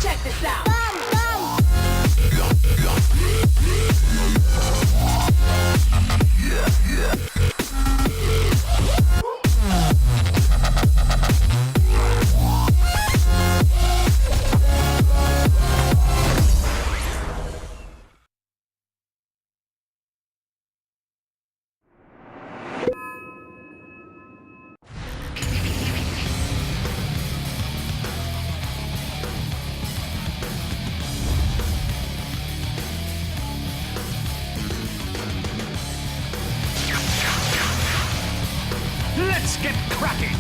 check this out. Let's get cracking!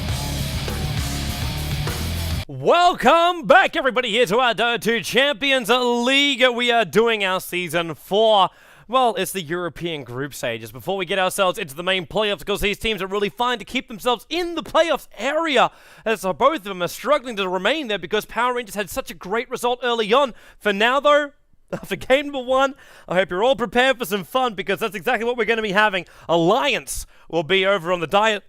Welcome back, everybody, here to our Dota 2 Champions League. We are doing our Season 4. Well, it's the European group stages. Before we get ourselves into the main playoffs, because these teams are really fine to keep themselves in the playoffs area. As both of them are struggling to remain there because Power Rangers had such a great result early on. For now, though, after game number 1, I hope you're all prepared for some fun, because that's exactly what we're going to be having. Alliance will be over on the dire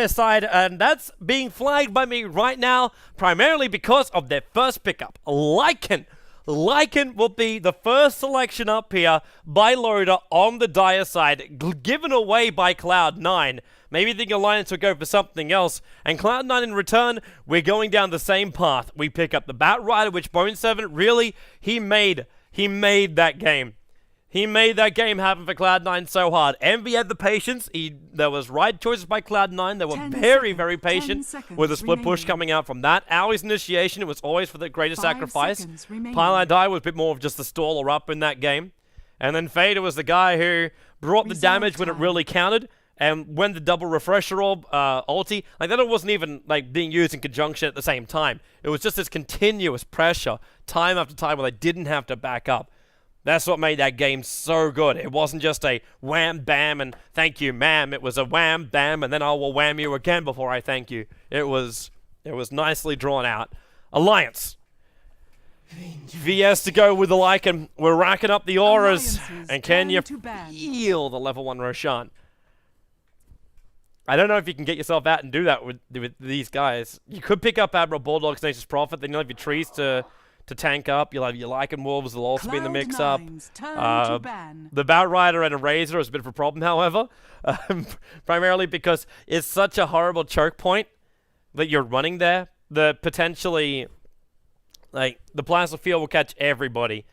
side, and that's being flagged by me right now, primarily because of their first pickup, Lycan. Lycan will be the first selection up here by Loader on the dire side, given away by Cloud9. Maybe the Alliance will go for something else, and Cloud9 in return, we're going down the same path. We pick up the Bat Rider, which Bone Servant, really, he made that game. He made that game happen for Cloud9 so hard. Envy had the patience. There was right choices by Cloud9. They were very patient with the split push coming out from that. Aui's initiation, it was always for the greatest sacrifice. Pylon Die was a bit more of just the staller up in that game. And then Fader was the guy who brought the damage when it really counted. And when the double refresher orb ulti, like that wasn't even like being used in conjunction at the same time. It was just this continuous pressure, time after time, where they didn't have to back up. That's what made that game so good. It wasn't just a wham, bam, and thank you, ma'am. It was a wham, bam, and then I will wham you again before I thank you. It was nicely drawn out. Alliance. VS to go with the Lycan. We're racking up the auras. And can you feel the level 1 Roshan? I don't know if you can get yourself out and do that with these guys. You could pick up Admiral Bulldog's Nature's Prophet, then you'll have your trees to tank up. You'll have your Lycan Wolves will also be in the mix-up. The Bat Rider and a Razor is a bit of a problem, however. Primarily because it's such a horrible choke point that you're running there. The potentially, like, the Plasma Field will catch everybody.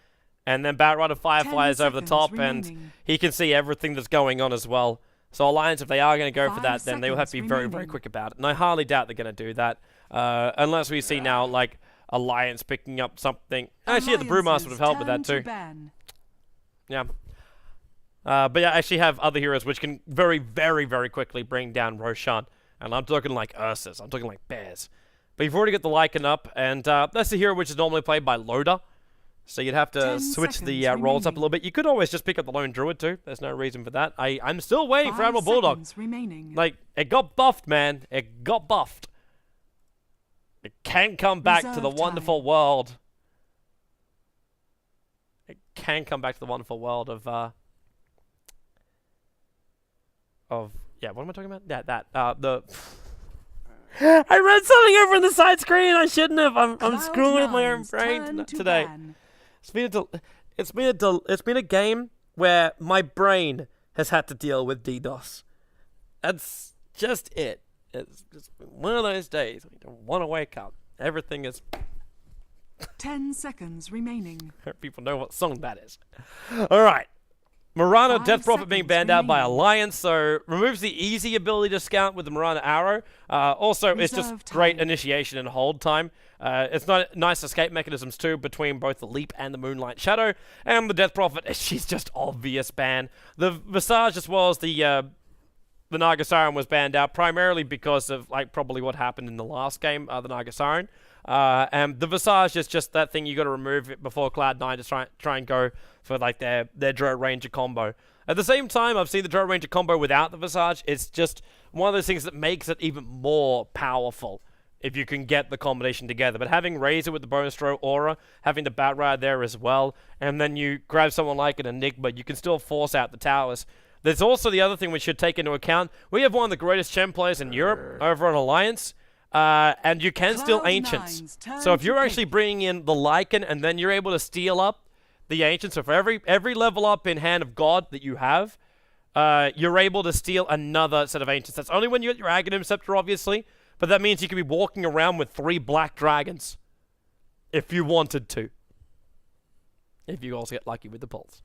And then Bat Rider Firefly is over the top, and he can see everything that's going on as well. So Alliance, if they are going to go for that, then they will have to be very quick about it. And I highly doubt they're going to do that. Unless we see now, like, Alliance picking up something. Actually, yeah, the Brewmaster would have helped with that too. Yeah. But yeah, I actually have other heroes which can very quickly bring down Roshan. And I'm talking like Ursus. I'm talking like bears. But you've already got the Lycan up, and that's the hero which is normally played by Loader. So you'd have to switch the roles up a little bit. You could always just pick up the Lone Druid too. There's no reason for that. I'm still waiting for Admiral Bulldog. Like, it got buffed, man. It got buffed. It can come back to the wonderful world. It can come back to the wonderful world of yeah, what am I talking about? Yeah, the I read something over on the side screen. I shouldn't have. I'm screwing with my own brain today. It's been a game where my brain has had to deal with DDoS. That's just it. It's just one of those days when you don't want to wake up. Everything is 10 seconds remaining. People know what song that is. Alright. Mirana Death Prophet being banned out by Alliance, so removes the easy ability to scout with the Mirana Arrow. Also, it's just great initiation and hold time. It's not nice escape mechanisms too between both the Leap and the Moonlight Shadow. And the Death Prophet, she's just obvious ban. The Visage as well as the Nagasaran was banned out primarily because of like probably what happened in the last game, the Nagasaran. And the Visage is just that thing you got to remove it before Cloud9 to try and go for like their Dro Ranger combo. At the same time, I've seen the Dro Ranger combo without the Visage. It's just one of those things that makes it even more powerful if you can get the combination together. But having Razor with the bonus throw aura, having the Bat Rider there as well, and then you grab someone like an Enigma, you can still force out the towers. There's also the other thing we should take into account. We have one of the greatest Chen players in Europe over on Alliance. And you can steal Cloud Ancients. Nine's turn So if to you're pick. actually bringing in the Lycan and then you're able to steal up the Ancients, so for every level up in Hand of God that you have, you're able to steal another set of Ancients. That's only when you get your Aghanim Scepter, obviously, but that means you could be walking around with 3 black dragons. If you wanted to. If you also get lucky with the pulse.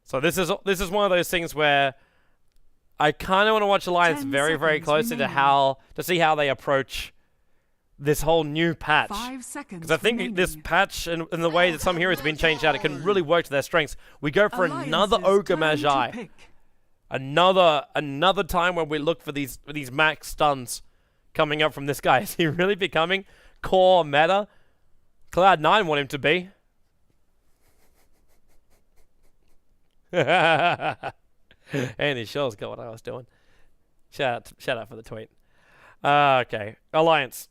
So this is one of those things where I kind of want to watch Alliance 10 very, very seconds closely remaining. to see how they approach this whole new patch. 5 seconds Because I think remaining. this patch and the way that some heroes have been changed out, it can really work to their strengths. We go for another Alliance's Ogre turn to Magi. pick. Another time where we look for these max stuns coming up from this guy. Is he really becoming core meta? Cloud9 want him to be. Andy Shaw's got what I was doing. Shout out for the tweet. Okay, Alliance.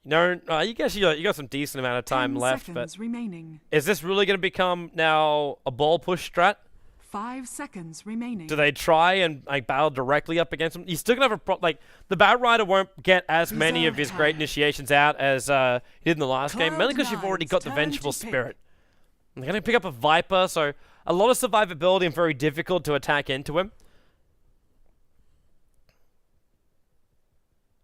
No, you guess you got some decent amount of time 10 left, seconds but remaining. is this really going to become now a ball push strat? 5 seconds remaining. Do they try and battle directly up against him? You're still gonna have the Bat Rider won't get as many of his great initiations out as he did in the last game, mainly because you've already got the Cloud9's Vengeful turn to pick. Spirit. They're gonna pick up a Viper, so a lot of survivability and very difficult to attack into him.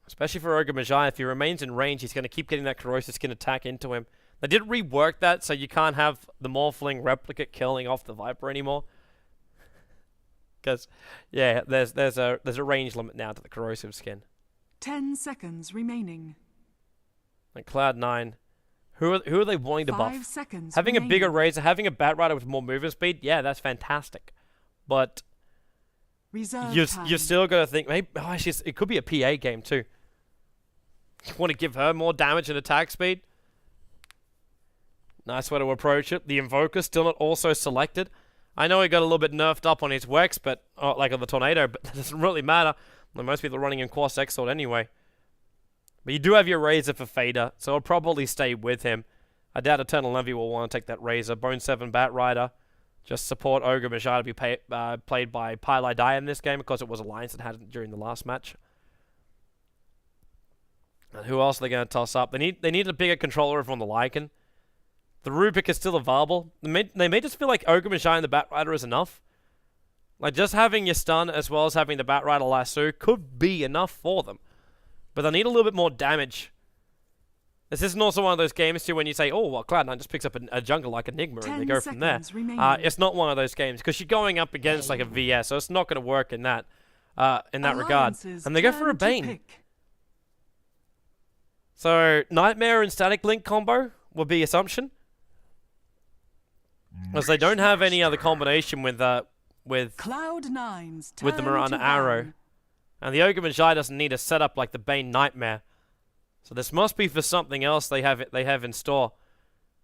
Especially for Ogre Magi, if he remains in range, he's gonna keep getting that corrosive skin attack into him. They did rework that, so you can't have the Morphling replicate killing off the Viper anymore. Because, yeah, there's a range limit now to the corrosive skin. 10 seconds remaining. Like Cloud9, who are they wanting to 5 buff? seconds Having a bigger remaining. Razor, having a Bat Rider with more movement speed, yeah, that's fantastic. But Reserve you've time. still got to think, maybe actually, it could be a PA game too. You want to give her more damage and attack speed? Nice way to approach it. The Invoker still not also selected. I know he got a little bit nerfed up on his Wex, but like on the Tornado, but that doesn't really matter. Like, most people are running in Quas X-Sword anyway. But you do have your Razor for Fader, so it'll probably stay with him. I doubt Eternal Envy will want to take that Razor. Bone 7 Bat Rider. Just support Ogre Magi to be played by Pylai Dai in this game, because it was Alliance that had it during the last match. And who else are they going to toss up? They need a bigger controller over on the Lycan. The Rubik is still available. They may just feel like Ogre Magi and the Bat Rider is enough. Like, just having your stun as well as having the Bat Rider lasso could be enough for them. But they need a little bit more damage. This isn't also one of those games too when you say, oh, well, Cloud9 just picks up a jungle like Enigma and they 10 go from there. seconds remaining. It's not one of those games because you're going up against like a VS, so it's not going to work in that regard. Alliance's And they go for a turn to Bane. pick. So Nightmare and Static Link combo would be assumption. As they don't have any other combination with Cloud9's turn with the Mirana to Arrow. ban. And the Ogre Magi doesn't need a setup like the Bane Nightmare. So this must be for something else they have in store.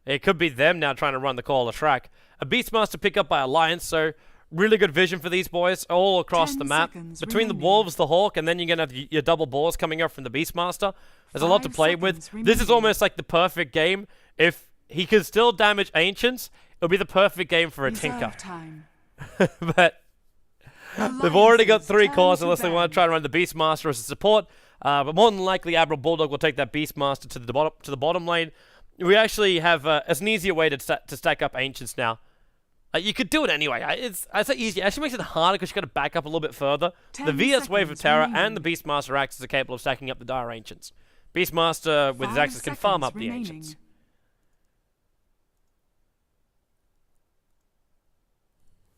It could be them now trying to run the call of the track. A Beastmaster pick up by Alliance, so really good vision for these boys all across 10 the map. seconds Between the remaining. Wolves, the Hawk, and then you're going to have your double balls coming up from the Beastmaster. There's a lot to 5 play with. seconds This is remaining. almost like the perfect game. If he could still damage Ancients, it'll be the perfect game for a Tinker. Reserve time. But they've already got Alliance's 3 turn cores to unless they ban. want to try and run the Beastmaster as a support. But more than likely, Admiral Bulldog will take that Beastmaster to the bottom lane. We actually have as an easier way to stack up Ancients now. You could do it anyway. I say easy. It actually makes it harder because you got to back up a little bit further. 10 The VS Wave of seconds Terror remaining. and the Beastmaster Axis are capable of stacking up the Dire Ancients. Beastmaster with his 5 Axis can farm seconds up the remaining. Ancients.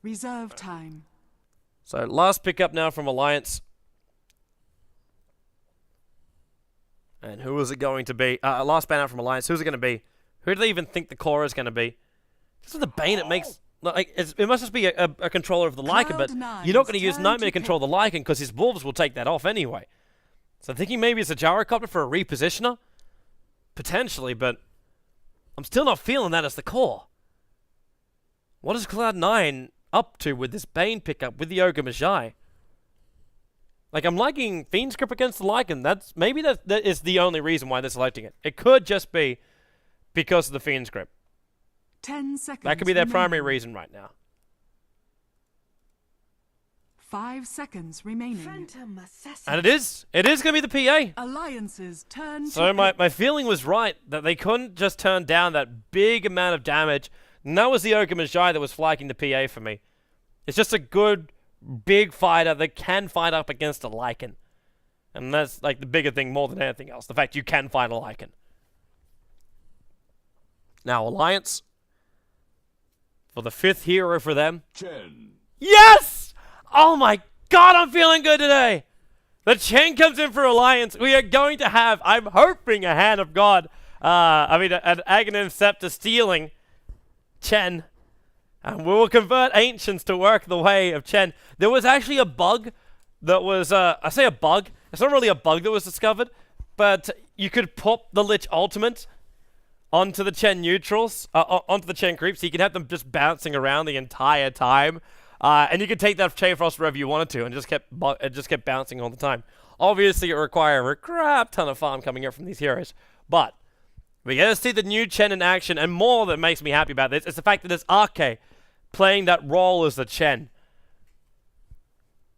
Reserve time. So last pickup now from Alliance. And who is it going to be? Last ban out from Alliance. Who's it going to be? Who do they even think the core is going to be? This is the Bane. It makes it must just be a controller of the Lycan, but Cloud9's you're not going to use turn Nightmare to to control the Lycan because his Wolves will take that off anyway. So thinking maybe it's a Gyrocopter for a repositioner? Potentially, but I'm still not feeling that as the core. What is Cloud9 up to with this Bane pickup with the Ogre Magi? Like, I'm liking Fiend's Grip against the Lycan. That is the only reason why they're selecting it. It could just be because of the Fiend's Grip. 10 seconds That could be their primary remaining. reason right now. 5 seconds remaining. Phantom assassin. And it is going to be the PA. Alliance's turn So to my feeling was right, that they couldn't just turn down that big amount of damage. And that was the Okamajai that was flagging the PA for me. It's just a good, big fighter that can fight up against a Lycan. And that's like the bigger thing more than anything else. The fact you can fight a Lycan. Now, Alliance. For the 5th hero for them. Chen. Yes! Oh my god, I'm feeling good today! The Chen comes in for Alliance. We are going to have, I'm hoping, a Hand of God. An Aghanim Scepter stealing Chen. And we will convert Ancients to work the way of Chen. There was actually a bug that was, I say a bug. It's not really a bug that was discovered. But you could pop the Lich Ultimate onto the Chen neutrals, onto the Chen creeps, so you can have them just bouncing around the entire time. And you could take that Chain Frost wherever you wanted to, and it just kept bouncing all the time. Obviously, it required a crap ton of farm coming up from these heroes. But we get to see the new Chen in action, and more that makes me happy about this is the fact that it's Arke playing that role as the Chen.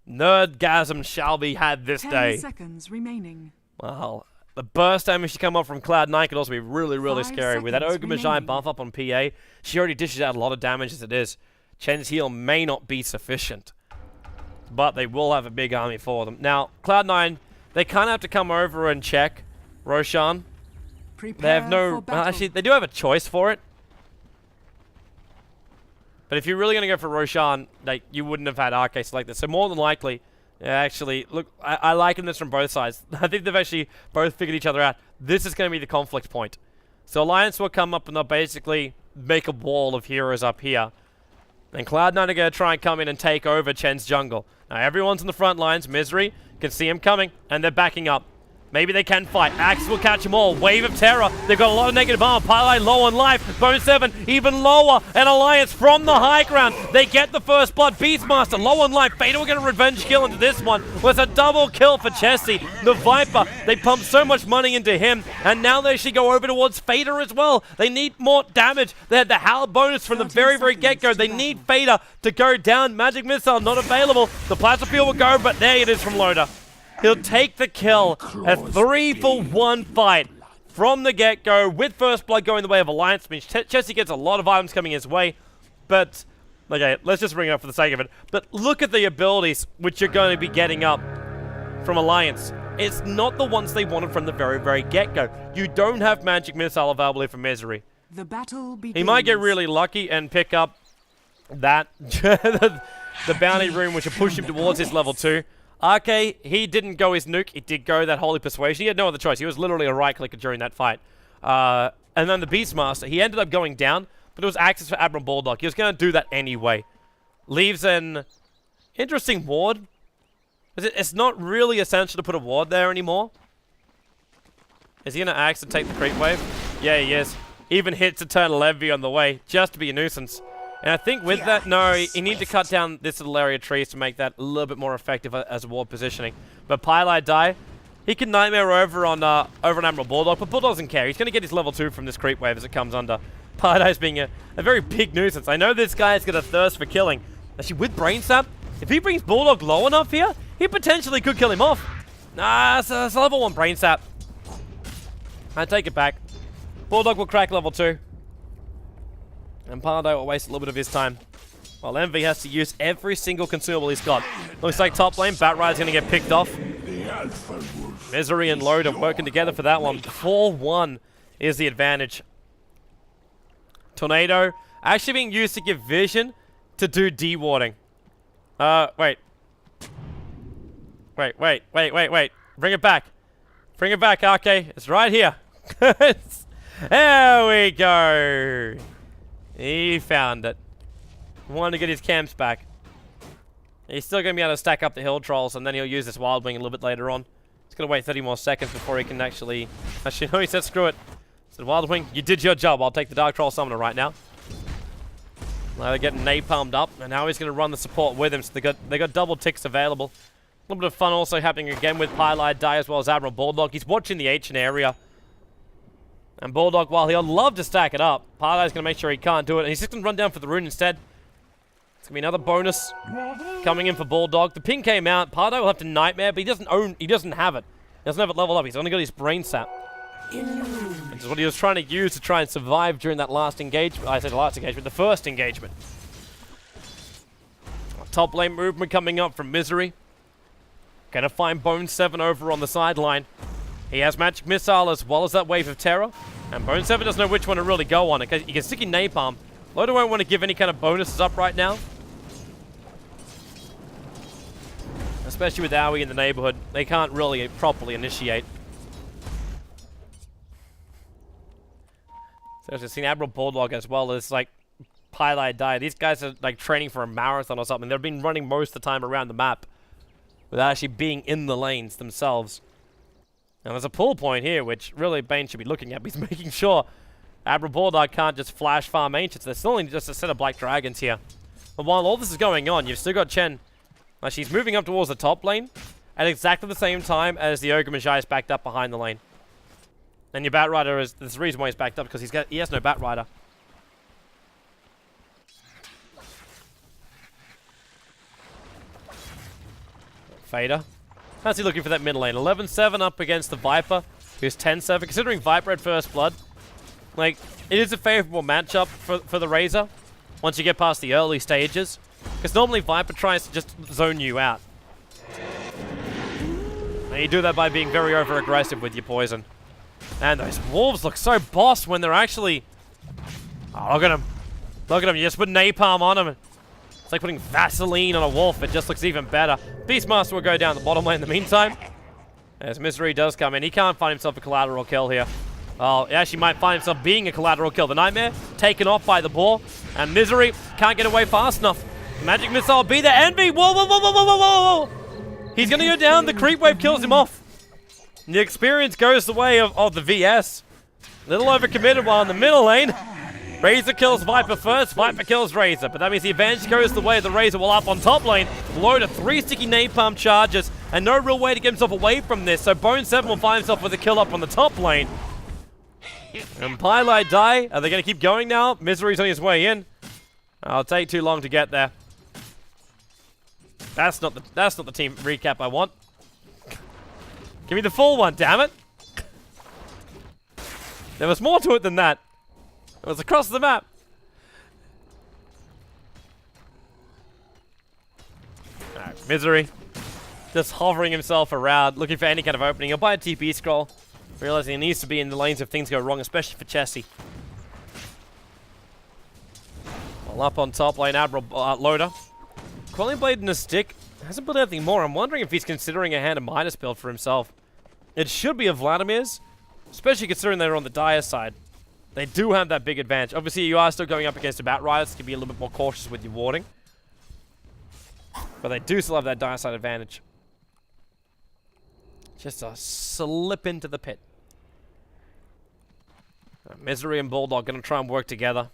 Nerdgasm shall be had this 10 day. seconds remaining. Well, the burst damage to come up from Cloud9 could also be really, really 5 scary. With that seconds Okamajai remaining. buff up on PA, she already dishes out a lot of damage as it is. Chen's heal may not be sufficient, but they will have a big army for them. Now, Cloud9, they kind of have to come over and check Roshan. Prepare They have no... for battle. actually, they do have a choice for it. But if you're really going to go for Roshan, like, you wouldn't have had Arcade like this. So more than likely, actually, look, I like this from both sides. I think they've actually both figured each other out. This is going to be the conflict point. So Alliance will come up and they'll basically make a wall of heroes up here. And Cloud9 are going to try and come in and take over Chen's jungle. Now everyone's in the front lines. Misery can see him coming, and they're backing up. Maybe they can fight. Axe will catch them all. Wave of Terror. They've got a lot of negative armor. Pylite low on life. Bone 7 even lower. And Alliance from the high ground. They get the first blood. Beastmaster low on life. Fader will get a revenge kill into this one. Was a double kill for Chessie. The Viper. They pumped so much money into him. And now they should go over towards Fader as well. They need more damage. They had the Howl bonus from the very, very get-go. They need Fader to go down. Magic Missile not available. The Plasma Field will go, but there it is from Loda. He'll take the kill. A 3-for-1 fight from the get-go with First Blood going the way of Alliance. I mean, Chessie gets a lot of items coming his way, but, okay, let's just bring it up for the sake of it. But look at the abilities which you're going to be getting up from Alliance. It's not the ones they wanted from the very, very get-go. You don't have Magic Missile available here for Misery. The battle begins. He might get really lucky and pick up that, the bounty room, which will push him towards his level 2. Arke, he didn't go his nuke. He did go that Holy Persuasion. He had no other choice. He was literally a right-clicker during that fight. And then the Beastmaster, he ended up going down, but it was access for Admiral Bulldog. He was going to do that anyway. Leaves an interesting ward. It's not really essential to put a ward there anymore. Is he going to axe and take the creep wave? Yeah, he is. Even hits Eternal Envy on the way, just to be a nuisance. And I think with that, no, you need to cut down this little area of trees to make that a little bit more effective as a ward positioning. But Pylite die. He can Nightmare over on Admiral Bulldog, but Bulldog doesn't care. He's going to get his level 2 from this creep wave as it comes under. Pylite's being a very big nuisance. I know this guy's got a thirst for killing. Actually, with Brain Sap, if he brings Bulldog low enough here, he potentially could kill him off. Nah, it's a level 1 Brain Sap. I take it back. Bulldog will crack level 2. And Pardo will waste a little bit of his time. While Envy has to use every single consumable he's got. Looks like top lane, Batride's going to get picked off. Misery and Load are working together for that one. 4-1 is the advantage. Tornado actually being used to give vision to do dewarding. Wait. Bring it back. Bring it back, Arke. It's right here. There we go. He found it. Wanted to get his camps back. He's still going to be able to stack up the hill trolls, and then he'll use this Wild Wing a little bit later on. He's going to wait 30 more seconds before he can actually... Actually, no, he said screw it. He said, Wild Wing, you did your job. I'll take the Dark Troll Summoner right now. Now they're getting napalmed up, and now he's going to run the support with him, so they got double ticks available. A little bit of fun also happening again with Pylite Die as well as Admiral Bulldog. He's watching the Ancient area. And Bulldog, while he'll love to stack it up, Pylite's going to make sure he can't do it, and he's just going to run down for the rune instead. It's gonna be another bonus coming in for Bulldog. The ping came out. Pardo will have to Nightmare, but he doesn't have it. He doesn't have it leveled up. He's only got his Brain Sap. Which is what he was trying to use to try and survive during that last engagement. I said last engagement, the first engagement. Top lane movement coming up from Misery. Gonna find Bone 7 over on the sideline. He has Magic Missile as well as that Wave of Terror. And Bone 7 doesn't know which one to really go on. You can stick in Napalm. Loda won't want to give any kind of bonuses up right now. Especially with Owie in the neighborhood. They can't really properly initiate. So I've seen Admiral Bulldog as well as like Pylai Die. These guys are like training for a marathon or something. They've been running most of the time around the map without actually being in the lanes themselves. Now there's a pull point here, which really Bane should be looking at. He's making sure Admiral Bulldog can't just flash farm Ancients. There's still only just a set of Black Dragons here. But while all this is going on, you've still got Chen. Now she's moving up towards the top lane at exactly the same time as the Ogre Magi is backed up behind the lane. And your Batrider is, there's the reason why he's backed up, because he has no Batrider. Fader. How's he looking for that mid lane? 11-7 up against the Viper, who's 10-7. Considering Viper had first blood, like, it is a favorable matchup for the Razor once you get past the early stages. Because normally Viper tries to just zone you out. And you do that by being very over-aggressive with your poison. And those wolves look so boss when they're actually... Oh, look at them. Look at them. You just put napalm on them. It's like putting Vaseline on a wolf. It just looks even better. Beastmaster will go down the bottom lane in the meantime. As Misery does come in. He can't find himself a collateral kill here. Oh, he actually might find himself being a collateral kill. The Nightmare taken off by the boar. And Misery can't get away fast enough. Magic Missile will be there. Envy! Whoa, whoa, whoa, whoa, whoa, whoa, whoa! He's going to go down. The creep wave kills him off. The experience goes the way of the VS. Little overcommitted while in the middle lane. Razor kills Viper first, Viper kills Razor. But that means the advantage goes the way of the Razor will up on top lane. Load of 3 sticky napalm charges. And no real way to get himself away from this. So Bone 7 will find himself with a kill up on the top lane. And Pylai Die. Are they going to keep going now? Misery's on his way in. I'll take too long to get there. That's not the team recap I want. Give me the full one, damn it! There was more to it than that. It was across the map. Alright, Misery. Just hovering himself around, looking for any kind of opening. He'll buy a TP scroll, realizing he needs to be in the lanes if things go wrong, especially for Chessie. Well, up on top lane, Admiral Loader. Quelling Blade in a stick. Hasn't built anything more. I'm wondering if he's considering a Hand of Midas build for himself. It should be a Vladimir's, especially considering they're on the dire side. They do have that big advantage. Obviously, you are still going up against a Batrider, so you can be a little bit more cautious with your warding. But they do still have that dire side advantage. Just a slip into the pit. Misery and Bulldog going to try and work together.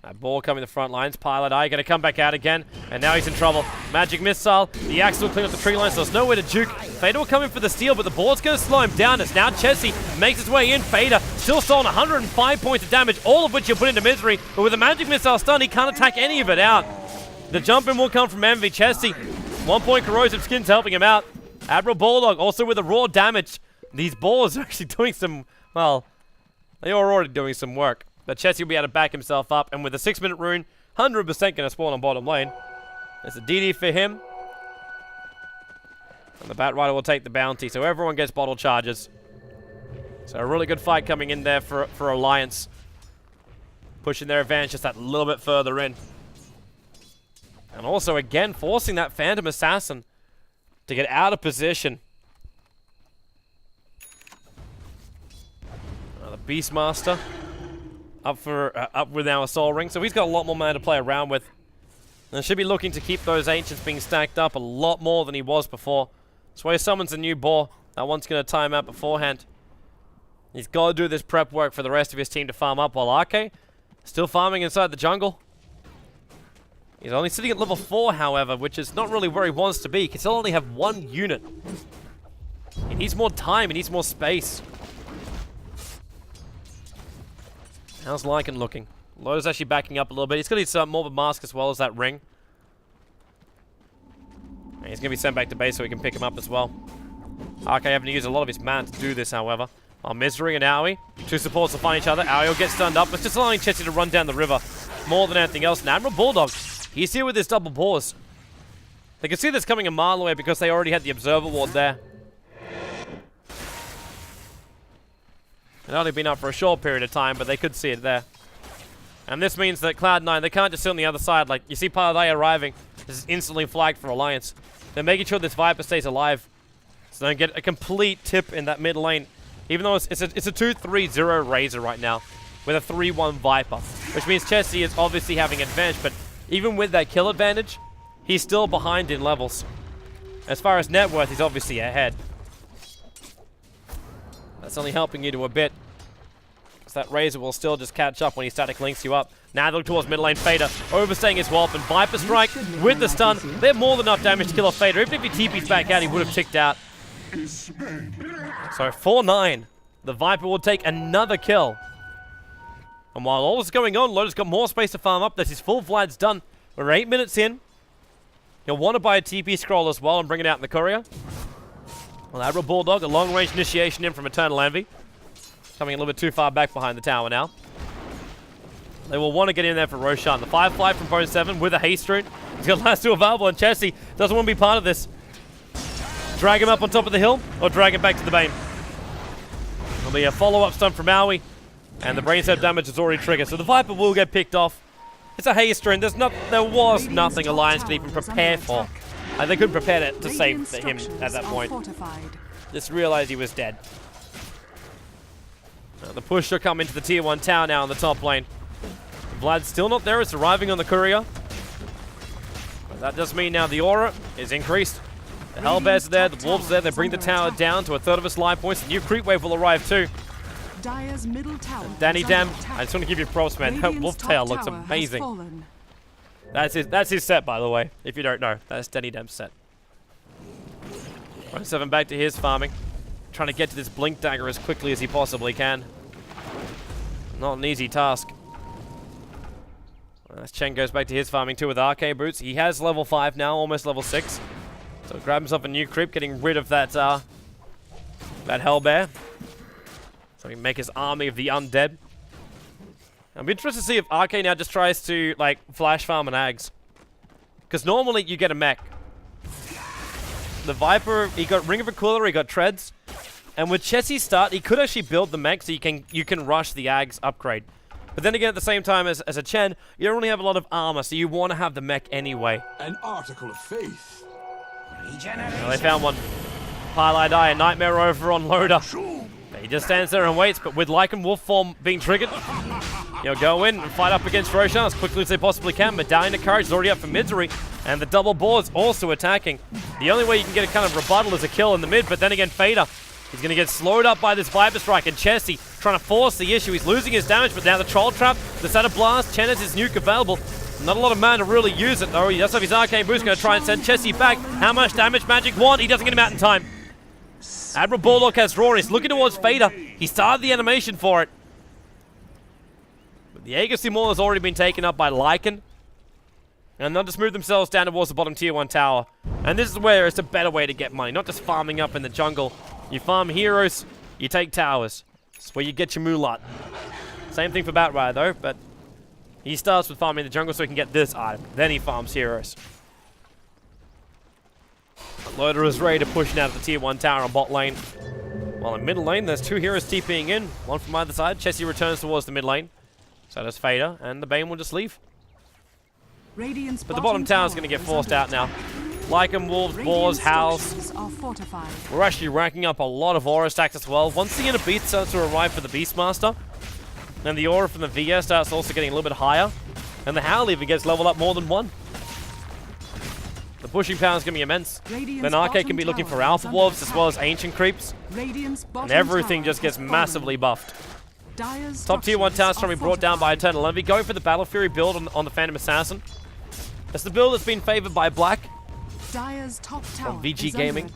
That ball coming the front lines. Pilot Eye going to come back out again. And now he's in trouble. Magic Missile. The Axe will clean up the tree line, so there's nowhere to juke. Fader will come in for the steal, but the board's going to slow him down. As now Chessie makes his way in. Fader still stolen 105 points of damage, all of which he'll put into Misery. But with a Magic Missile stun, he can't attack any of it out. The jump in will come from Envy. Chessie, 1 point Corrosive Skin's helping him out. Admiral Bulldog also with the raw damage. These balls are actually doing some, well, they are already doing some work. But Chessie will be able to back himself up, and with a 6-minute rune, 100% going to spawn on bottom lane. There's a DD for him. And the Batrider will take the bounty, so everyone gets bottle charges. So a really good fight coming in there for Alliance. Pushing their advantage just that little bit further in. And also, again, forcing that Phantom Assassin to get out of position. The Beastmaster. Up with our Soul Ring, so he's got a lot more mana to play around with. And should be looking to keep those Ancients being stacked up a lot more than he was before. That's why he summons a new boar. That one's going to time out beforehand. He's got to do this prep work for the rest of his team to farm up, while Arke still farming inside the jungle. He's only sitting at level 4, however, which is not really where he wants to be. He can still only have 1 unit. He needs more time, he needs more space. How's Lycan looking? Loda's actually backing up a little bit. He's got his more of a mask as well as that ring. And he's going to be sent back to base so we can pick him up as well. RK having to use a lot of his man to do this, however. While Misery and Aoi, two supports to find each other. Aoi will get stunned up. It's just allowing Chessie to run down the river more than anything else. And Admiral Bulldog, he's here with his double pause. They can see this coming a mile away because they already had the Observer Ward there. It only been up for a short period of time, but they could see it there. And this means that Cloud9, they can't just sit on the other side. Like, you see Paladai arriving. This is instantly flagged for Alliance. They're making sure this Viper stays alive. So they don't get a complete tip in that mid lane. Even though it's a 2-3-0 Razor right now. With a 3-1 Viper. Which means Chessie is obviously having advantage. But even with that kill advantage, he's still behind in levels. As far as net worth, he's obviously ahead. That's only helping you to a bit. Because that Razor will still just catch up when he static links you up. Now they look towards mid lane Fader, overstaying his Warp, and Viper Strike with the stun. They have more than enough damage to kill off Fader. Even if he TP's back out, he would have ticked out. So 4-9. The Viper will take another kill. And while all this is going on, Loda's got more space to farm up. That's his full Vlad's done. We're 8 minutes in. He'll want to buy a TP scroll as well and bring it out in the courier. Well, Admiral Bulldog, a long-range initiation in from Eternal Envy. Coming a little bit too far back behind the tower now. They will want to get in there for Roshan. The Firefly from Bone 7 with a haste rune. He's got last two available, and Chessie doesn't want to be part of this. Drag him up on top of the hill, or drag him back to the Bane. There'll be a follow-up stun from Aoi, and the brain cell damage is already triggered, so the Viper will get picked off. It's a haste rune. There was nothing Alliance could even prepare for. And they couldn't prepare to save him at that point. Just realized he was dead. The push will come into the tier 1 tower now in the top lane. Vlad's still not there. It's arriving on the courier. But that does mean now the aura is increased. The Hellbears are there. The Wolves are there. They bring the tower down to a third of its life points. The new creep wave will arrive too. Danny Dam, I just want to give you props, man. That Wolf Tail looks amazing. That's his set, by the way, if you don't know. That's Danny Dam's set. 7 back to his farming. Trying to get to this Blink Dagger as quickly as he possibly can. Not an easy task. As Chen goes back to his farming too with Arcade Boots. He has level 5 now, almost level 6. So grab himself a new creep, getting rid of that Hellbear. So he can make his army of the undead. I'm interested to see if RK now just tries to, like, flash farm an Ags. Because normally you get a mech. The Viper, he got Ring of Aquila, he got Treads. And with Chessie's start, he could actually build the mech so you can rush the Ags upgrade. But then again, at the same time as a Chen, you don't really have a lot of armor, so you want to have the mech anyway. An article of faith. Well, they found one. Paladai, a Nightmare over on Loda. He just stands there and waits, but with Lycan Wolf form being triggered, you'll go in and fight up against Roshan as quickly as they possibly can. Medallion of Courage is already up for Misery, and the double board's also attacking. The only way you can get a kind of rebuttal is a kill in the mid, but then again, Fader, he's going to get slowed up by this Viper Strike, and Chessie trying to force the issue. He's losing his damage, but now the Troll Trap, the Set of Blast, Chen has his nuke available. Not a lot of mana to really use it, though. He does have his Arcane Boost, going to try and send Chessie back. How much damage Magic want? He doesn't get him out in time. Admiral Bulldog has Roar. He's looking towards Fader. He started the animation for it. But the Aegis Immortal has already been taken up by Lycan. And they'll just move themselves down towards the bottom tier 1 tower. And this is where it's a better way to get money. Not just farming up in the jungle. You farm heroes, you take towers. That's where you get your moolah. Same thing for Batrider though, but he starts with farming in the jungle so he can get this item. Then he farms heroes. Loda is ready to push now to the tier 1 tower on bot lane. While in mid lane, there's 2 heroes TPing in. One from either side. Chessie returns towards the mid lane. So does Fader, and the Bane will just leave. But the bottom tower is going to get forced out now. Lycan, Wolves, Boars, Howls. We're actually racking up a lot of aura stacks as well. Once the inner beat starts to arrive for the Beastmaster, and the aura from the VS starts also getting a little bit higher, and the Howl even gets leveled up more than 1. The pushing power is going to be immense. Then Arcade can be looking for Alpha Wolves as well as Ancient Creeps. And everything just gets massively buffed. Top tier 1 tower is trying to be brought down by Eternal Envy. Going for the Battle Fury build on the Phantom Assassin. That's the build that's been favored by Black. From VG Gaming.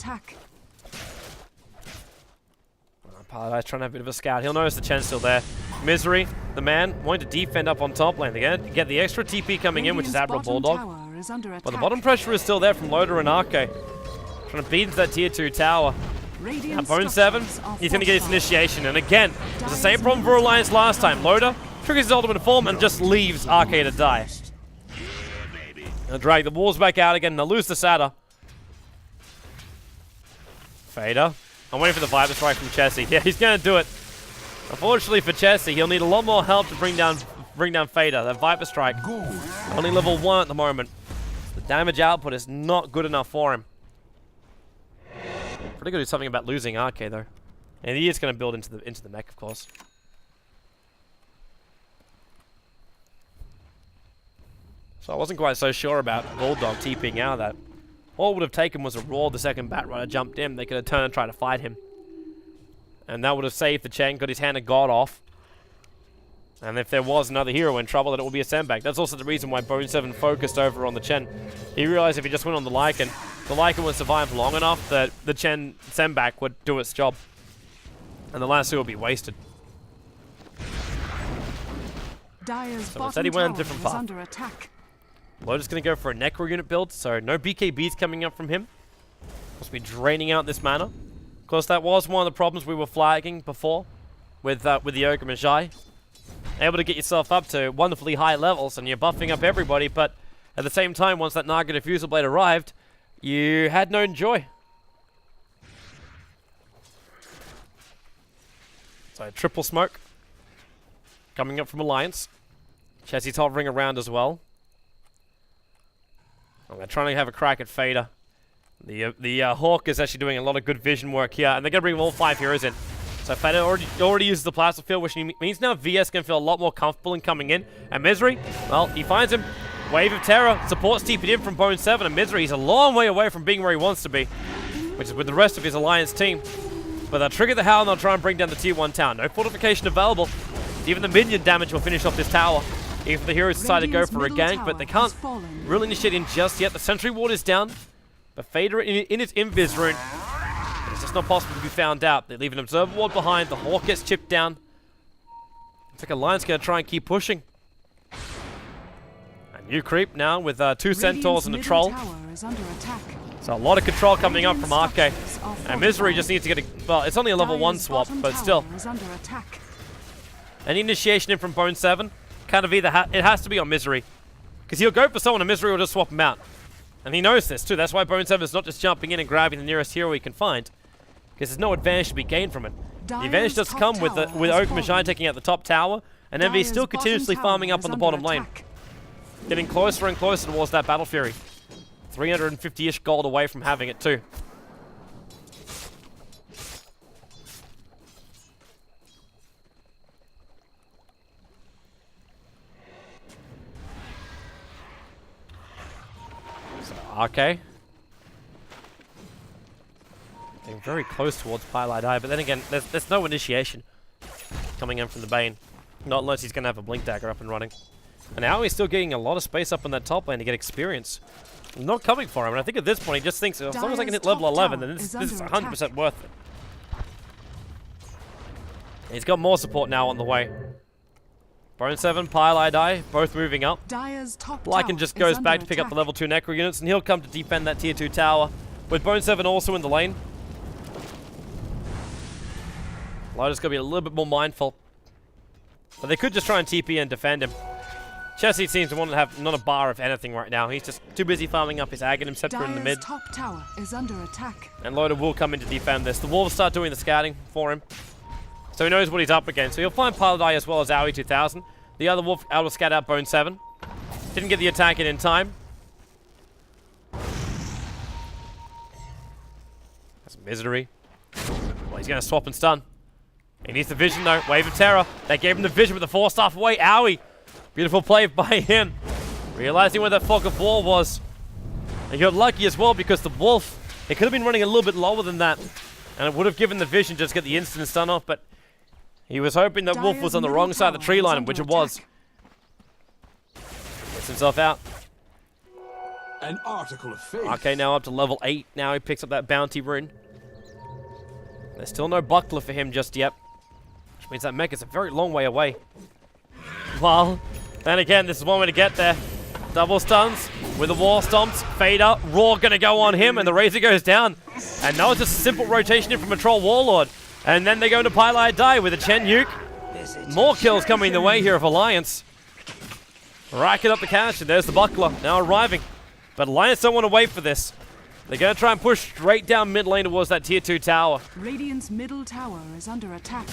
Paladai's trying to have a bit of a scout. He'll notice the Chen's still there. Misery, the man, wanting to defend up on top lane. They get the extra TP coming in, which is Admiral Bulldog. But the bottom pressure is still there from Loda and Arke. Trying to beat into that tier 2 tower. Now Bone 7, he's going to get his initiation. And again, it's the same problem for Alliance last time. Loda triggers his ultimate form and just leaves Arke to die. They'll drag the walls back out again. They'll lose the Satyr. Fader. I'm waiting for the Viper Strike from Chessie. Yeah, he's going to do it. Unfortunately for Chessie, he'll need a lot more help to bring down Fader. That Viper Strike, only level 1 at the moment. The damage output is not good enough for him. Pretty good to do something about losing Arke though. And he is going to build into the mech, of course. So I wasn't quite so sure about Bulldog TPing out of that. All it would have taken was a roar. The second Bat Rider jumped in. They could have turned and tried to fight him. And that would have saved the Chen, got his hand of God off. And if there was another hero in trouble, then it would be a sandbag. That's also the reason why Bone 7 focused over on the Chen. He realized if he just went on the Lycan would survive long enough that the Chen sandbag would do its job. And the last two would be wasted. So instead he went a different path. Loda's going to go for a Necro unit build, so no BKBs coming up from him. Must be draining out this mana. Of course, that was one of the problems we were flagging before with the Ogre Magi. Able to get yourself up to wonderfully high levels, and you're buffing up everybody, but at the same time, once that Naga Diffusal Blade arrived, you had no joy. So, triple smoke coming up from Alliance. Chessie's hovering around as well. And they're trying to have a crack at Fader. The Hawk is actually doing a lot of good vision work here, and they're going to bring all 5 heroes in. So Fader already uses the plasma field, which means now VS can feel a lot more comfortable in coming in. And Misery, well, he finds him. Wave of Terror supports TP'd in from Bone 7, and Misery is a long way away from being where he wants to be, which is with the rest of his Alliance team. But they'll trigger the Howl and they'll try and bring down the tier 1 tower. No fortification available. Even the minion damage will finish off this tower. Even if the heroes decide to go for a gank, but they can't really initiate in just yet. The Sentry Ward is down, but Fader in its Invis rune. It's just not possible to be found out. They leave an Observer Ward behind. The Hawk gets chipped down. Looks like Alliance going to try and keep pushing. A new creep now with 2 Centaurs and a Troll. So a lot of control coming up from Arke. And Misery just needs to get a... Well, it's only a level 1 swap, but still. Any initiation in from Bone 7, kind of either... it has to be on Misery. Because he'll go for someone and Misery will just swap him out. And he knows this too. That's why Bone 7 is not just jumping in and grabbing the nearest hero he can find. Because there's no advantage to be gained from it. The advantage does come with Ogre Magi taking out the top tower, and MV still continuously farming up on the bottom lane. Getting closer and closer towards that Battle Fury. 350-ish gold away from having it too. So, Arke. Getting very close towards Pilot Eye, but then again, there's no initiation coming in from the Bane. Not unless he's going to have a Blink Dagger up and running. And now he's still getting a lot of space up on that top lane to get experience. Not coming for him, and I think at this point he just thinks, as long as I can hit level 11, then this is 100% worth it. He's got more support now on the way. Bone 7, Pilot Eye, both moving up. Lycan just goes back to pick up the level 2 Necro units, and he'll come to defend that tier 2 tower. With Bone 7 also in the lane. Loda's got to be a little bit more mindful. But they could just try and TP and defend him. Chessie seems to want to have not a bar of anything right now. He's just too busy farming up his Aghanim Scepter in the mid. Top tower is under attack. And Loda will come in to defend this. The Wolves start doing the scouting for him. So he knows what he's up against. So he'll find Pilot Eye as well as Owie 2000. The other Wolf able to scout out Bone 7. Didn't get the attack in time. That's Misery. Well, he's going to swap and stun. He needs the vision though. Wave of Terror. They gave him the vision with the 4-staff away. Owie. Beautiful play by him. Realizing where that Fog of War was. And he got lucky as well because the Wolf, it could have been running a little bit lower than that. And it would have given the vision just get the instant stun off, but he was hoping that Wolf was on the wrong side of the tree line, which it was. Gets himself out. An article of faith. Okay, now up to level 8. Now he picks up that bounty rune. There's still no buckler for him just yet. Which means that mech is a very long way away. Well, then again, this is one way to get there. Double stuns with the wall stomps. Fader, Roar gonna go on him, and the Razor goes down. And now it's just a simple rotation in from a Troll Warlord. And then they go into Pylite Die with a Chen Nuke. More kills coming the way here of Alliance. Racking up the cash, and there's the Buckler now arriving. But Alliance don't want to wait for this. They're going to try and push straight down mid lane towards that tier 2 tower. Radiant's middle tower is under attack.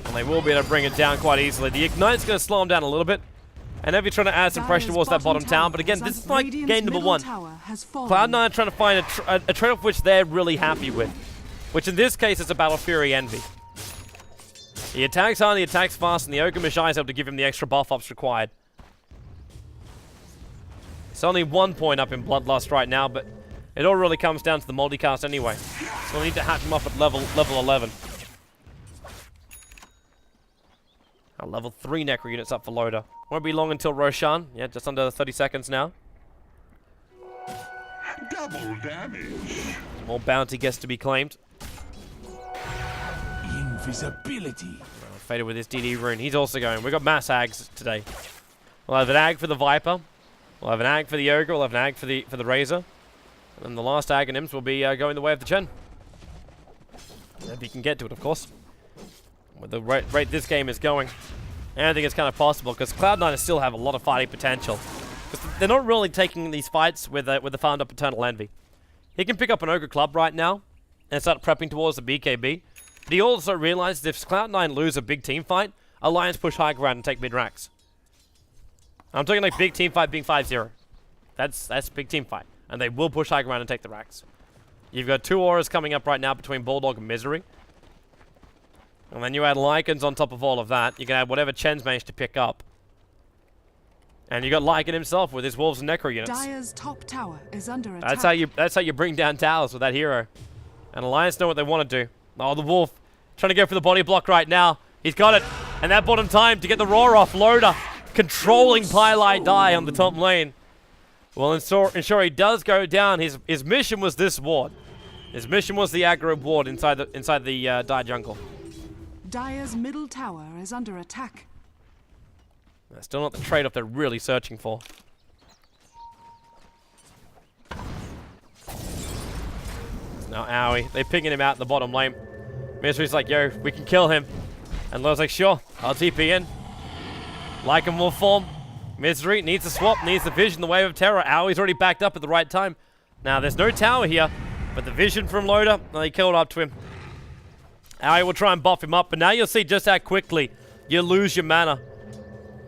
And they will be able to bring it down quite easily. The Ignite's going to slow them down a little bit. And they'll be trying to add some pressure towards that bottom tower. But again, this is like game number 1. Cloud9 are trying to find a trade-off which they're really happy with. Which in this case is a Battle Fury Envy. He attacks hard, he attacks fast, and the Ogre Magi is able to give him the extra buff ups required. It's only 1 point up in Bloodlust right now, but it all really comes down to the multicast anyway. So we'll need to hatch him up at level 11. Our level 3 Necro units up for Loader. Won't be long until Roshan. Yeah, just under 30 seconds now. Double damage. More bounty gets to be claimed. Invisibility. Fader with his DD rune. He's also going. We've got mass Ags today. We'll have an Ag for the Viper. We'll have an Ag for the Ogre. We'll have an Ag for the Razor. And then the last Ag and Imps will be going the way of the Chen. If he can get to it, of course. With the rate this game is going, I think it's kind of possible because Cloud9 still have a lot of fighting potential. Because they're not really taking these fights with the farmed up Eternal Envy. He can pick up an Ogre Club right now and start prepping towards the BKB. But he also realizes if Cloud9 lose a big team fight, Alliance push high ground and take mid-racks. I'm talking like big team fight being 5-0. That's big team fight. And they will push high ground and take the racks. You've got 2 auras coming up right now between Bulldog and Misery. And then you add Lycans on top of all of that. You can add whatever Chen's managed to pick up. And you got Lycan himself with his Wolves and Necro units. Dire's top tower is under attack. That's how you bring down towers with that hero. And Alliance know what they want to do. Oh, the Wolf trying to go for the body block right now. He's got it. And that bought him time to get the roar off. Loader controlling Pylite Die on the top lane. Well, ensure he does go down. His mission was this ward. His mission was the aggro ward inside the Die jungle. Dire's middle tower is under attack. That's still not the trade-off they're really searching for. Now Owie, they're picking him out in the bottom lane. Misery's like, yo, we can kill him. And Lowe's like, sure, I'll TP in. Lycan will form. Misery needs a swap, needs the vision, the wave of terror. Owie's already backed up at the right time. Now, there's no tower here, but the vision from Loader, they killed up to him. Owie will try and buff him up, but now you'll see just how quickly you lose your mana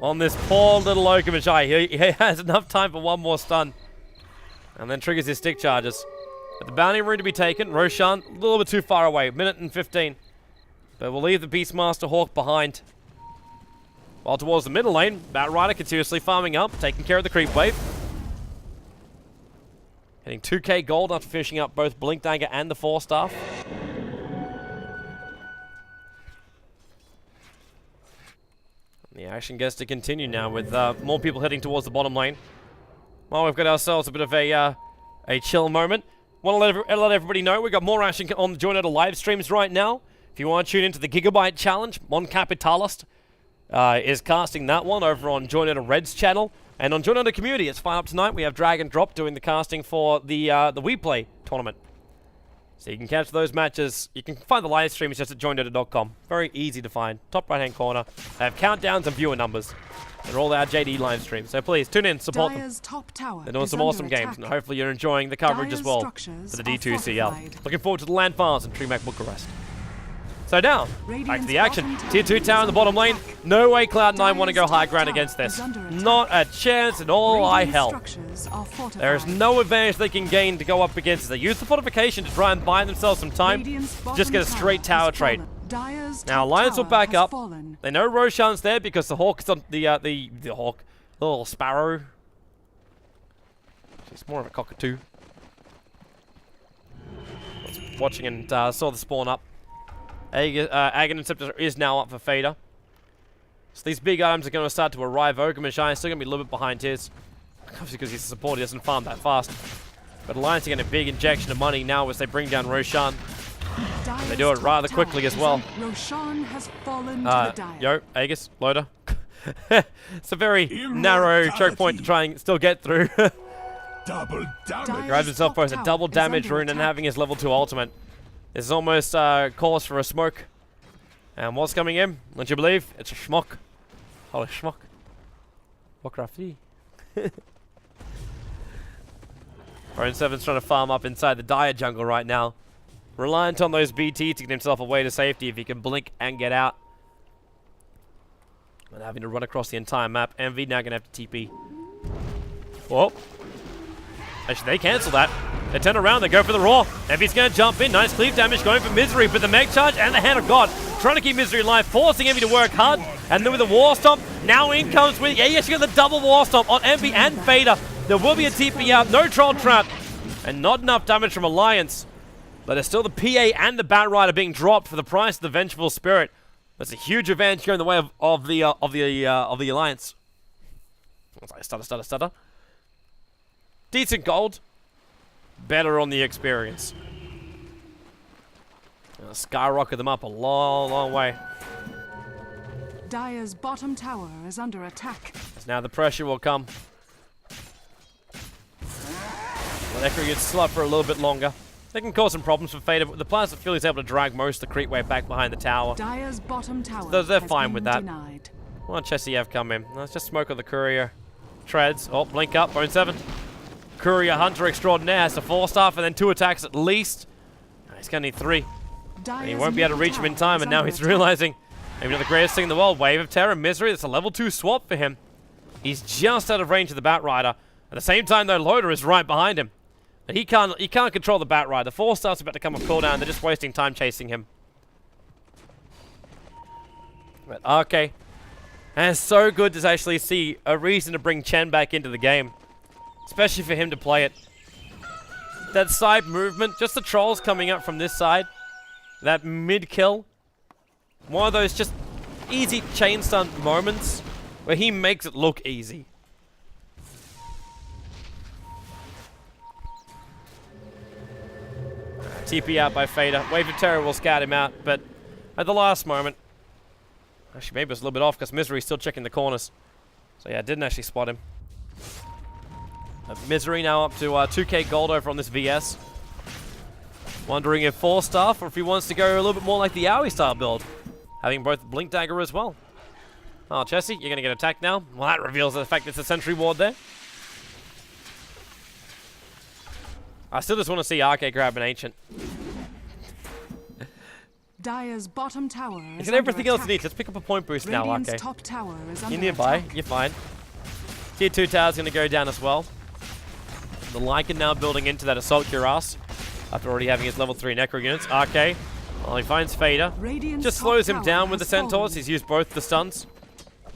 on this poor little Ogre Magi. He has enough time for one more stun. And then triggers his stick charges. But the bounty rune to be taken. Roshan, a little bit too far away. Minute and 15. But we'll leave the Beastmaster Hawk behind. While towards the middle lane, Batrider continuously farming up, taking care of the creep wave. Hitting 2k gold after finishing up both Blink Dagger and the 4-staff. The action gets to continue now with more people heading towards the bottom lane. Well, we've got ourselves a bit of a chill moment. Want to let everybody know we've got more action on the Joy Dota live streams right now. If you want to tune into the Gigabyte Challenge, Mon Capitalist is casting that one over on Joy Dota Red's channel. And on Joy Dota Community, it's 5 up tonight. We have Dragon Drop doing the casting for the WePlay tournament. So you can catch those matches. You can find the live streams just at joindota.com. Very easy to find. Top right-hand corner. They have countdowns and viewer numbers. They're all our JD live streams. So please, tune in, support Dire's them. top tower They're doing some awesome games, and hopefully you're enjoying the coverage Dire's as well structures for the are D2CL. fortified. Looking forward to the land files in Tremac Bucharest. So now, back to Radiant's the action. bottom Tier 2 tower in the bottom lane. No way Cloud9 want to go high ground against this. Not a chance in all I hell. Structures are fortified. There is no advantage they can gain to go up against this. They use the fortification to try and buy themselves some time. Radiant's Just get a bottom straight tower tower has trade. fallen. Dire's Now top Alliance will tower back has up. fallen. They know Roshan's there because the Hawk is on the Hawk. Little Sparrow. She's more of a cockatoo. Was watching and saw the spawn up. Agon Inceptor is now up for Fader. So these big items are going to start to arrive. Ogre Magi is still going to be a little bit behind his. Obviously because he's a support, he doesn't farm that fast. But Alliance are getting a big injection of money now as they bring down Roshan. They do it rather quickly as well. Roshan has fallen to the dire. Yo, Aegis, loader. It's a very narrow choke point to try and still get through. Double damage. Grabs himself both a double damage rune and having his level 2 ultimate. This is almost cause for a smoke. And what's coming in? Don't you believe? It's a schmuck. Holy schmuck. What crafty? Rune 7's trying to farm up inside the dire jungle right now. Reliant on those BT to get himself away to safety if he can blink and get out. And having to run across the entire map. Envy now going to have to TP. Whoa. Actually, they cancel that. They turn around, they go for the Raw. Envy's going to jump in. Nice cleave damage going for Misery, but the Meg Charge and the Hand of God trying to keep Misery alive, forcing Envy to work hard. And then with the War Stomp, now in comes with... Yeah, he actually got the double War Stomp on Envy and Fader. There will be a TP out, no Troll Trap, and not enough damage from Alliance. But it's still the PA and the Batrider being dropped for the price of the Vengeful Spirit. That's a huge advantage going the way of the Alliance. Stutter. Decent gold. Better on the experience. Skyrocket them up a long, long way. Dire's bottom tower is under attack. Now the pressure will come. The Necro gets slugged for a little bit longer. They can cause some problems for Fader, but the Plasma Fuel is able to drag most of the creep wave back behind the tower. Dire's bottom tower So they're has fine been with that. denied. Well, Chessie come in. Let's just smoke on the Courier. Treads. Oh, blink up. Bone 7. Courier Hunter Extraordinaire has to 4-staff and then 2 attacks at least. He's going to need 3. And he won't be able to reach him in time, and now he's realizing maybe not the greatest thing in the world. Wave of Terror, Misery. That's a level 2 swap for him. He's just out of range of the Batrider. At the same time, though, Loader is right behind him. But he can't control the Batrider. 4-star's about to come off cooldown. They're just wasting time chasing him. But okay. And it's so good to actually see a reason to bring Chen back into the game. Especially for him to play it. That side movement, just the trolls coming up from this side. That mid-kill. One of those just easy chain stun moments where he makes it look easy. TP out by Fader. Wave of Terror will scout him out, but at the last moment... Actually, maybe it's a little bit off because Misery's still checking the corners. So yeah, didn't actually spot him. Misery now up to 2k gold over on this VS. Wondering if 4-staff or if he wants to go a little bit more like the Aoi style build. Having both Blink Dagger as well. Oh, Chessie, you're going to get attacked now. Well, that reveals the fact it's a Sentry Ward there. I still just want to see RK grab an Ancient. Dire's bottom tower is He's got everything else he attack. needs. Let's pick up a point boost now, Radiant's RK. top tower is under You're nearby. attack. You're fine. Tier 2 tower's going to go down as well. The Lycan now building into that Assault Cuirass. After already having his level 3 Necro units. RK. Well, he finds Fader. Radiant's Just top slows him tower down with the has Centaurs. fallen. He's used both the stuns.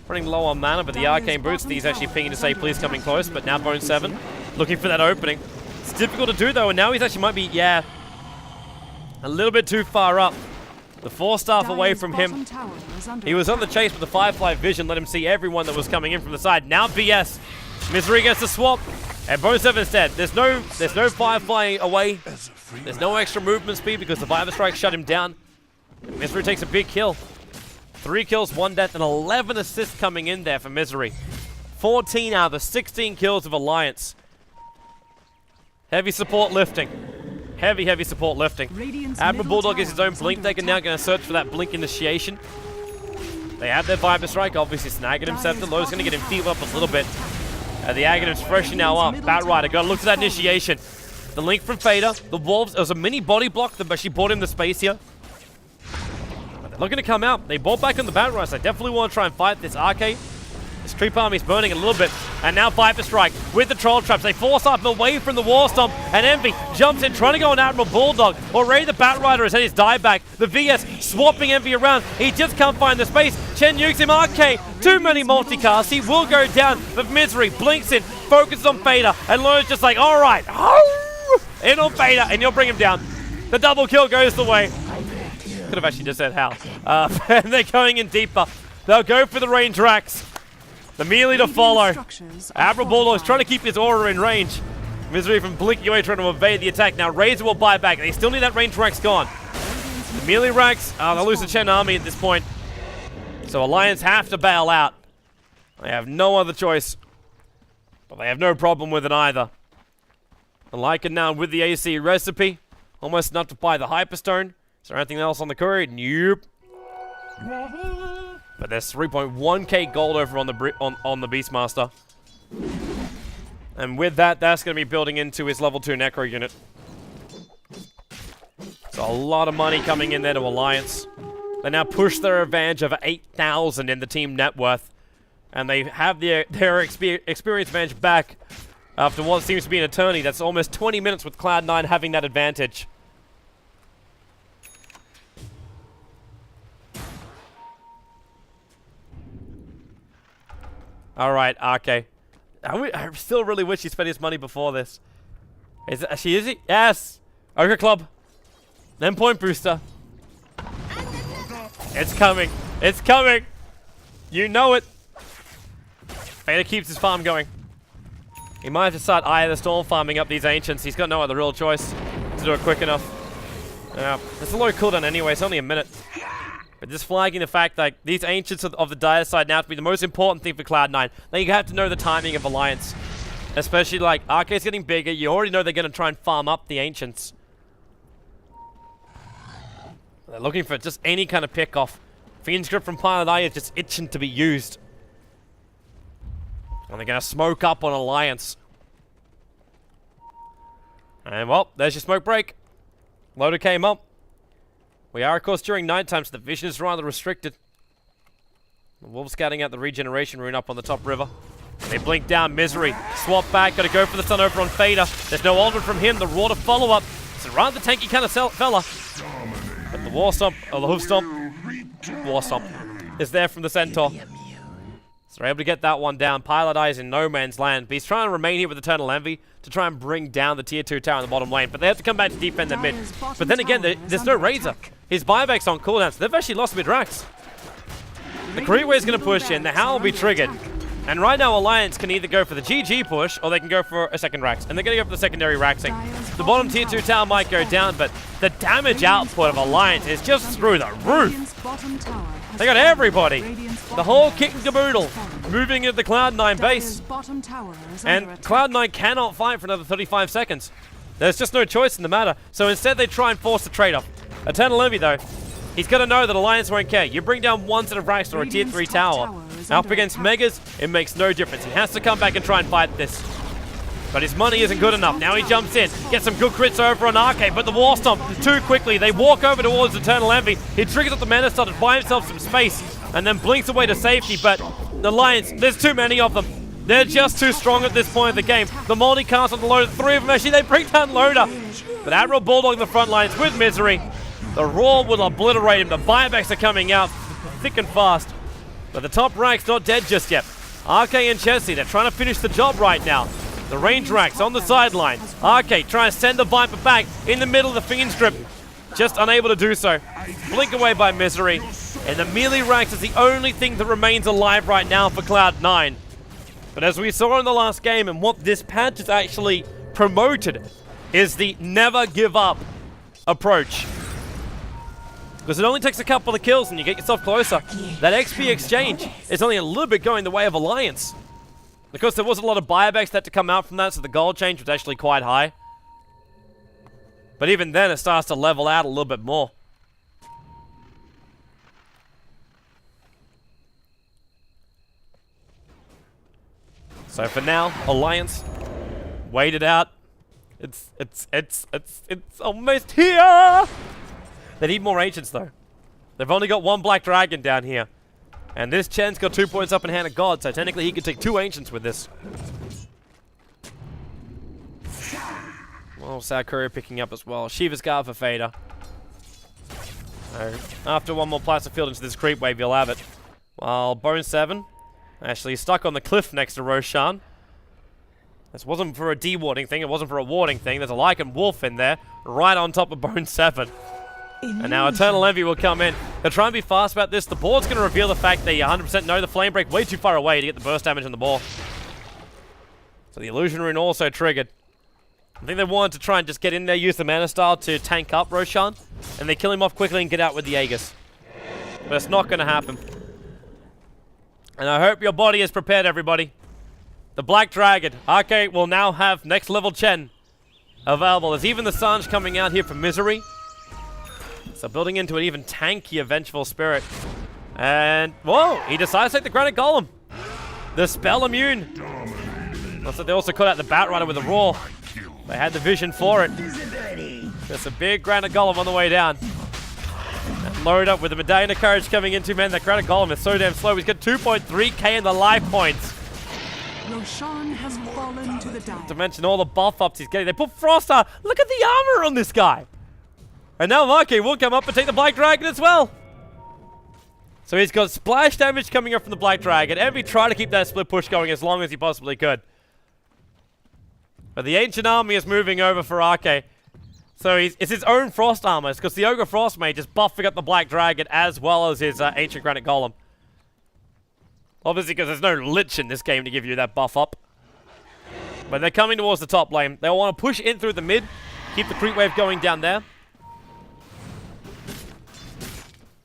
Running low on mana, but the Dire's Arcane Boots, bottom he's actually tower pinging to is say, under please coming attack. close. But now Bone 7 looking for that opening. It's difficult to do though, and now he's actually might be, yeah, a little bit too far up. The 4-staff away Dire's from bottom him. tower is under He was on the attack. chase with the Firefly Vision, let him see everyone that was coming in from the side. Now VS. Misery gets the swap. And Bone 7's dead. There's no Firefly away. There's no extra movement speed because the Viper Strike shut him down. And Misery takes a big kill. 3 kills, 1 death, and 11 assists coming in there for Misery. 14 out of the 16 kills of Alliance. Heavy support lifting. Heavy support lifting. Radiant's Admiral middle Bulldog is his tower own is Blink under Dagger now attack. going to search for that Blink initiation. They have their Viper Strike, obviously snagging him. Scepter Low's going to get him feebled up a little bit. The Aghanim's fresh now up. Batrider, got to look for that initiation. The link from Fader. The Wolves, it was a mini body block that actually bought him the space here. But they're looking to come out. They bought back on the Batrider, so they definitely want to try and fight this Arcade. This Creep Army's burning a little bit. And now Viper Strike with the Troll Traps. They force up away from the War Stomp. And Envy jumps in, trying to go on Admiral Bulldog. Already the Batrider has had his die back. The VS swapping Envy around. He just can't find the space. Chen nukes him. RK, too many multicasts. He will go down. But Misery blinks in, focuses on Fader. And Lone's just like, all right. In on Fader, and you'll bring him down. The double kill goes the way. Could have actually just said how. And they're going in deeper. They'll go for the range racks. The melee to follow. Admiral Bulldog's trying to keep his aura in range. Misery from Blink away trying to evade the attack. Now Razor will buy back. They still need that range racks gone. Melee racks, they'll lose the Chen army at this point. So Alliance have to bail out. They have no other choice. But they have no problem with it either. And Lycan now with the AC recipe. Almost enough to buy the Hyperstone. Is there anything else on the courier? Nope. But there's 3.1k gold over on the Beastmaster. And with that, that's going to be building into his level 2 Necro unit. So a lot of money coming in there to Alliance. They now push their advantage of 8,000 in the team net worth. And they have their experience advantage back after what seems to be an eternity. That's almost 20 minutes with Cloud9 having that advantage. Alright, RK. I still really wish he spent his money before this. Is he? Yes! Ogre Club. Endpoint booster. It's coming. It's coming. You know it. Vader keeps his farm going. He might have to start Eye of the Storm farming up these Ancients. He's got no other real choice to do it quick enough. It's a low cooldown anyway. It's only a minute. But just flagging the fact that these Ancients of the dire side now have to be the most important thing for Cloud9. Now you have to know the timing of Alliance. Especially like, RK's getting bigger. You already know they're going to try and farm up the Ancients. They're looking for just any kind of pick-off. Fiend's Grip from Pilot Eye is just itching to be used. And they're going to smoke up on Alliance. And well, there's your smoke break. Loader came up. We are, of course, during nighttime, so the vision is rather restricted. The Wolves scouting out the regeneration rune up on the top river. They blink down Misery. Swap back, gotta go for the stun over on Fader. There's no ultimate from him, the Raw to follow up. It's a rather tanky kind of fella. But the War Stomp, or the Hoof Stomp, War Stomp, is there from the Centaur. So they're able to get that one down. Pilot Eye is in no man's land, but he's trying to remain here with Eternal Envy to try and bring down the tier 2 tower in the bottom lane. But they have to come back to defend their mid. But then again, there's no Razor. His buyback's on cooldown, so they've actually lost mid-racks. The Creepway is going to push in, the Howl will be triggered. And right now, Alliance can either go for the GG push, or they can go for a second Rax. And they're going to go for the secondary Raxing. The bottom tier 2 tower might go down, but the damage output of Alliance is just through the roof. They got everybody. The whole kit and caboodle moving into the Cloud9 base. And Cloud9 cannot fight for another 35 seconds. There's just no choice in the matter. So instead, they try and force the trade-off. Eternal Envy, though, he's got to know that Alliance won't care. You bring down one set of Rax or a tier 3 tower. Up against Megas, it makes no difference. He has to come back and try and fight this. But his money isn't good enough. Now he jumps in, gets some good crits over on Arcade, but the War Stomp too quickly. They walk over towards Eternal Envy. He triggers up the Mana Star to buy himself some space, and then blinks away to safety. But the Alliance, there's too many of them. They're just too strong at this point in the game. The multicast on the Loader, 3 of them actually, they bring down Loader. But Admiral Bulldog in the front lines with Misery. The Roar will obliterate him. The buybacks are coming out thick and fast. But the top rack's not dead just yet. RK and Chessie, they're trying to finish the job right now. The range racks on the sideline. RK trying to send the Viper back in the middle of the Fiend's Grip. Just unable to do so. Blink away by Misery. And the melee racks is the only thing that remains alive right now for Cloud9. But as we saw in the last game, and what this patch has actually promoted, is the never give up approach. Because it only takes a couple of kills and you get yourself closer. That XP exchange is only a little bit going the way of Alliance. Because there was a lot of buybacks that had to come out from that, so the gold change was actually quite high. But even then, it starts to level out a little bit more. So for now, Alliance, wait it out. It's almost here! They need more Ancients, though. They've only got 1 Black Dragon down here. And this Chen's got 2 points up in Hand of God, so technically he could take 2 Ancients with this. Well, Sad Courier picking up as well. Shiva's Guard for Fader. So, after 1 more Plaster Field into this creep wave, you'll have it. While Bone 7 actually stuck on the cliff next to Roshan. This wasn't for a dewarding thing, it wasn't for a warding thing. There's a Lycan Wolf in there, right on top of Bone 7. And now Eternal Envy will come in. They'll try and be fast about this. The board's going to reveal the fact that you 100% know the Flame Break way too far away to get the burst damage on the ball. So the Illusion Rune also triggered. I think they wanted to try and just get in there, use the mana style to tank up Roshan, and they kill him off quickly and get out with the Aegis. But it's not going to happen. And I hope your body is prepared, everybody. The Black Dragon. Arcade will now have next level Chen available. There's even the Sanj coming out here for Misery. So building into an even tankier Vengeful Spirit. And, whoa, he decides to take the Granite Golem. The spell immune. Looks like they also caught out the Bat Rider with a Roar. They had the vision for it. There's a big Granite Golem on the way down. And load up with the Medallion of Courage coming into, man. That Granite Golem is so damn slow. He's got 2.3k in the life points. Roshan has fallen to the Dire. To mention all the buff ups he's getting. They put Froster. Look at the armor on this guy. And now Marky will come up and take the Black Dragon as well. So he's got splash damage coming up from the Black Dragon. Envy tried to keep that split push going as long as he possibly could. But the Ancient Army is moving over for Arke. So it's his own Frost armor. It's because the Ogre Frost Mage is buffing up the Black Dragon as well as his Ancient Granite Golem. Obviously because there's no Lich in this game to give you that buff up. But they're coming towards the top lane. They want to push in through the mid. Keep the creep wave going down there.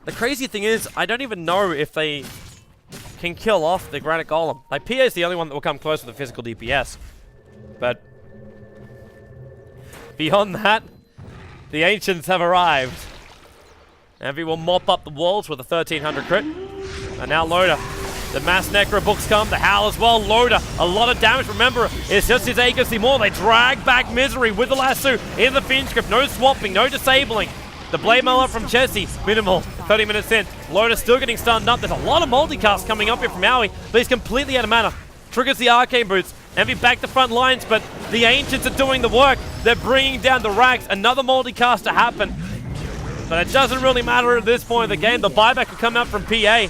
The crazy thing is, I don't even know if they can kill off the Granite Golem. Like, PA is the only one that will come close with the physical DPS. But beyond that, the Ancients have arrived. Envy will mop up the walls with a 1300 crit. And now Loda. The Mass Necro books come, the Howl as well. Loda, a lot of damage. Remember, it's just his Aegis more. They drag back Misery with the lasso in the Fiend Grip. No swapping, no disabling. The Blade Mail up from Jesse, minimal, 30 minutes in. Loda still getting stunned up. There's a lot of multicast coming up here from Maui, but he's completely out of mana. Triggers the Arcane Boots. Envy back to front lines, but the Ancients are doing the work. They're bringing down the racks. Another multicast to happen. But it doesn't really matter at this point in the game. The buyback will come out from PA.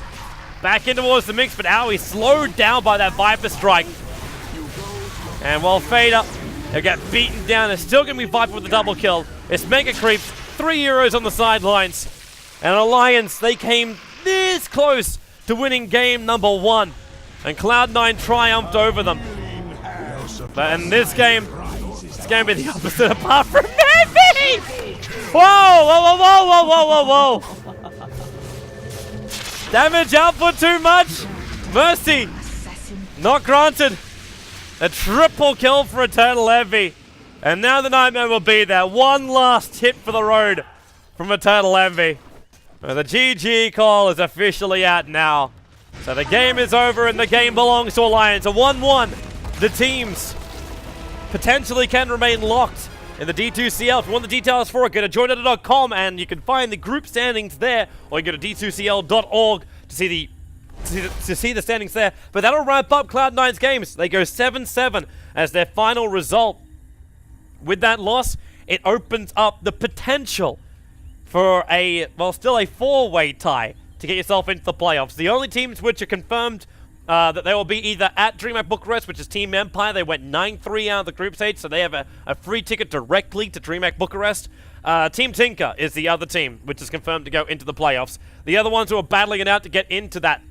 Back in towards the mix, but Aoi slowed down by that Viper Strike. And while Fader, he'll get beaten down. It's still going to be Viper with the double kill. It's Mega Creeps, 3 heroes on the sidelines. And Alliance, they came this close to winning game number 1. And Cloud9 triumphed over them. But in this game, it's going to be the opposite apart from Envy! Whoa, whoa, whoa, whoa, whoa, whoa, whoa. Damage output too much. Mercy. Not granted. A triple kill for Eternal Envy. And now the Nightmare will be there. One last hit for the road from Eternal Envy. The GG call is officially out now. So the game is over and the game belongs to Alliance. A 1-1. The teams potentially can remain locked in the D2CL. If you want the details for it, go to joindota.com and you can find the group standings there, or you can go to d2cl.org to see the standings there. But that'll wrap up Cloud9's games. They go 7-7 as their final result. With that loss, it opens up the potential for a, well, still a 4-way tie to get yourself into the playoffs. The only teams which are confirmed that they will be either at DreamHack Bucharest, which is Team Empire. They went 9-3 out of the group stage, so they have a free ticket directly to DreamHack Bucharest. Team Tinker is the other team, which is confirmed to go into the playoffs. The other ones who are battling it out to get into that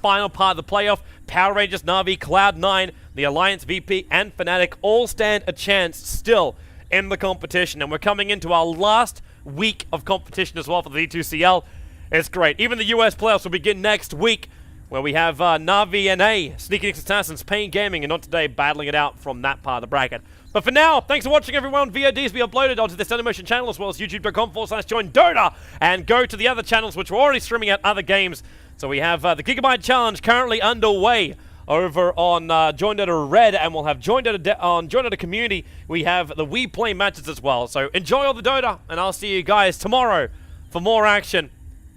final part of the playoff, Power Rangers, Na'Vi, Cloud9, the Alliance VP, and Fnatic all stand a chance still in the competition. And we're coming into our last week of competition as well for the D2CL. It's great. Even the US playoffs will begin next week, where we have Na'Vi and A, Sneaky Nicks Assassins, Pain Gaming, and Not Today battling it out from that part of the bracket. But for now, thanks for watching, everyone. VODs be uploaded onto this Animation channel as well as youtube.com/join-Dota, and go to the other channels which we're already streaming out other games. So we have the Gigabyte Challenge currently underway over on Join Dota Red, and we'll have Join Dota on Join Dota Community. We have the We Play matches as well. So enjoy all the Dota, and I'll see you guys tomorrow for more action.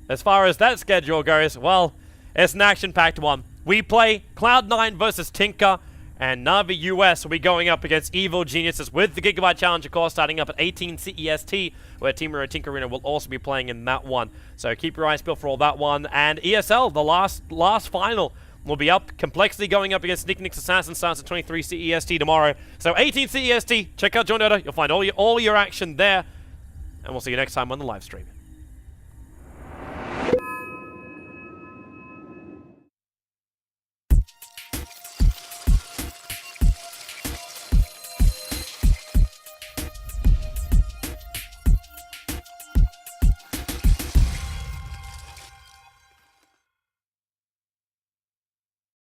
As far as that schedule goes, well, it's an action-packed one. We play Cloud9 versus Tinker, and Na'Vi US will be going up against Evil Geniuses with the Gigabyte Challenge, of course, starting up at 18 CEST, where Team Hero Tinker Arena will also be playing in that one. So keep your eyes peeled for all that one. And ESL, the last final, will be up. Complexity going up against Sneaky Nicks Assassin, starts at 23 CEST tomorrow. So 18 CEST, check out Join Dota. You'll find all your action there. And we'll see you next time on the live stream.